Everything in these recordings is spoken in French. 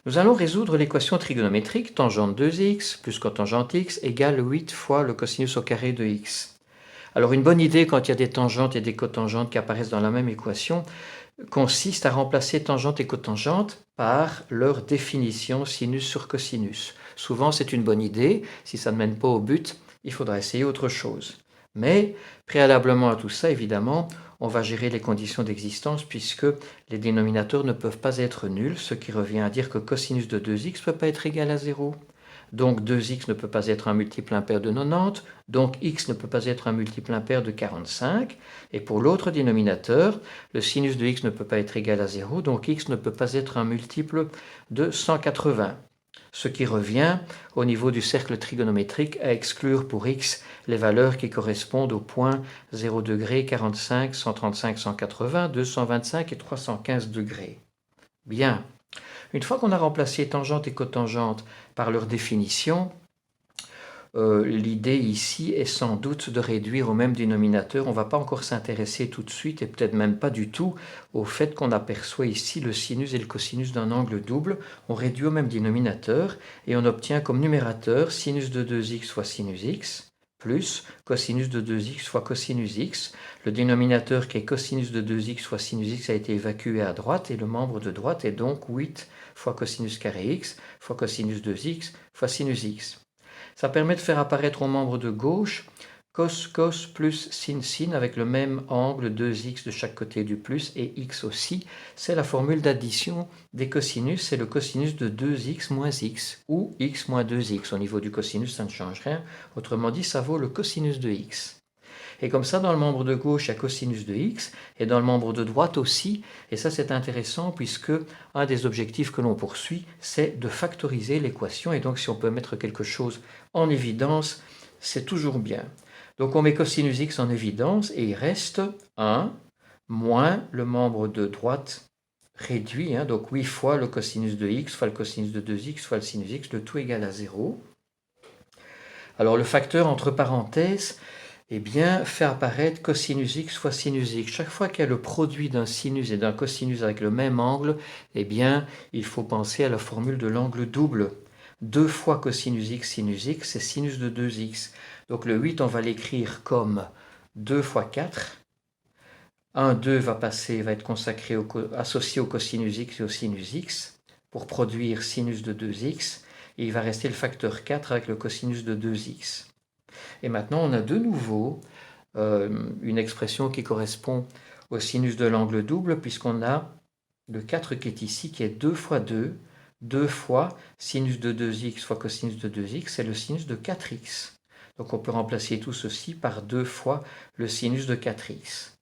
Nous allons résoudre l'équation trigonométrique tangente 2x plus cotangente x égale 8 fois le cosinus au carré de x. Alors une bonne idée quand il y a des tangentes et des cotangentes qui apparaissent dans la même équation consiste à remplacer tangente et cotangente par leur définition sinus sur cosinus. Souvent c'est une bonne idée, si ça ne mène pas au but, il faudra essayer autre chose. Mais préalablement à tout ça, évidemment, on va gérer les conditions d'existence puisque les dénominateurs ne peuvent pas être nuls, ce qui revient à dire que cosinus de 2x ne peut pas être égal à 0. Donc 2x ne peut pas être un multiple impair de 90, donc x ne peut pas être un multiple impair de 45. Et pour l'autre dénominateur, le sinus de x ne peut pas être égal à 0, donc x ne peut pas être un multiple de 180. Ce qui revient, au niveau du cercle trigonométrique, à exclure pour x les valeurs qui correspondent aux points 0 degré, 45, 135, 180, 225 et 315 degrés. Bien. Une fois qu'on a remplacé tangente et cotangente par leur définition, l'idée ici est sans doute de réduire au même dénominateur. On ne va pas encore s'intéresser tout de suite, et peut-être même pas du tout, au fait qu'on aperçoit ici le sinus et le cosinus d'un angle double. On réduit au même dénominateur et on obtient comme numérateur sinus de 2x fois sinus x plus cosinus de 2x fois cosinus x. Le dénominateur qui est cosinus de 2x fois sinus x a été évacué à droite et le membre de droite est donc 8 fois cosinus carré x fois cosinus 2x fois sinus x. Ça permet de faire apparaître au membre de gauche cos cos plus sin sin avec le même angle 2x de chaque côté du plus et x aussi. C'est la formule d'addition des cosinus, c'est le cosinus de 2x moins x ou x moins 2x. Au niveau du cosinus, ça ne change rien. Autrement dit, ça vaut le cosinus de x. Et comme ça, dans le membre de gauche, il y a cosinus de x, et dans le membre de droite aussi. Et ça, c'est intéressant puisque un des objectifs que l'on poursuit, c'est de factoriser l'équation. Et donc, si on peut mettre quelque chose en évidence, c'est toujours bien. Donc, on met cosinus x en évidence et il reste 1 moins le membre de droite réduit, donc 8 fois le cosinus de x, fois le cosinus de 2x, fois le sinus x, le tout égal à 0. Alors, le facteur entre parenthèses, eh bien, fait apparaître cosinus x fois sinus x. Chaque fois qu'il y a le produit d'un sinus et d'un cosinus avec le même angle, eh bien, il faut penser à la formule de l'angle double. 2 fois cosinus x, c'est sinus de 2x. Donc le 8, on va l'écrire comme 2 fois 4. 1, 2 va être consacré associé au cosinus x et au sinus x pour produire sinus de 2x. Et il va rester le facteur 4 avec le cosinus de 2x. Et maintenant, on a de nouveau une expression qui correspond au sinus de l'angle double, puisqu'on a le 4 qui est ici, qui est 2 fois 2, 2 fois sinus de 2x fois cosinus de 2x, c'est le sinus de 4x. Donc on peut remplacer tout ceci par 2 fois le sinus de 4x.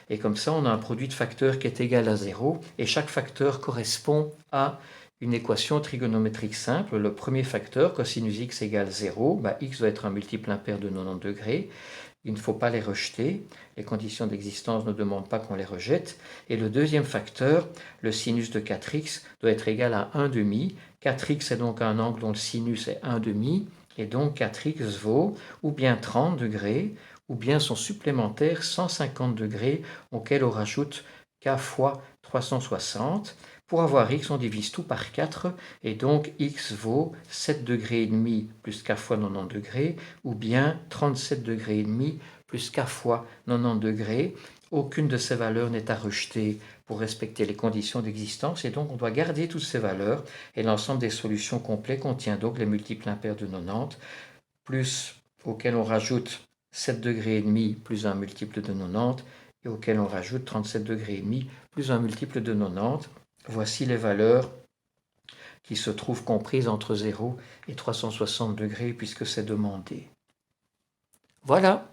Et comme ça, on a un produit de facteurs qui est égal à 0, et chaque facteur correspond à une équation trigonométrique simple. Le premier facteur, cosinus x égale 0, x doit être un multiple impair de 90 degrés. Il ne faut pas les rejeter. Les conditions d'existence ne demandent pas qu'on les rejette. Et le deuxième facteur, le sinus de 4x, doit être égal à 1 demi. 4x est donc un angle dont le sinus est 1 demi. Et donc 4x vaut ou bien 30 degrés, ou bien son supplémentaire 150 degrés, auquel on rajoute k fois 360. Pour avoir x, on divise tout par 4, et donc x vaut 7 degrés et demi plus k fois 90 degrés, ou bien 37 degrés et demi plus k fois 90 degrés. Aucune de ces valeurs n'est à rejeter pour respecter les conditions d'existence, et donc on doit garder toutes ces valeurs, et l'ensemble des solutions complets contient donc les multiples impairs de 90, plus auquel on rajoute 7 degrés et demi plus un multiple de 90, et auquel on rajoute 37 degrés et demi plus un multiple de 90. Voici les valeurs qui se trouvent comprises entre 0 et 360 degrés puisque c'est demandé. Voilà.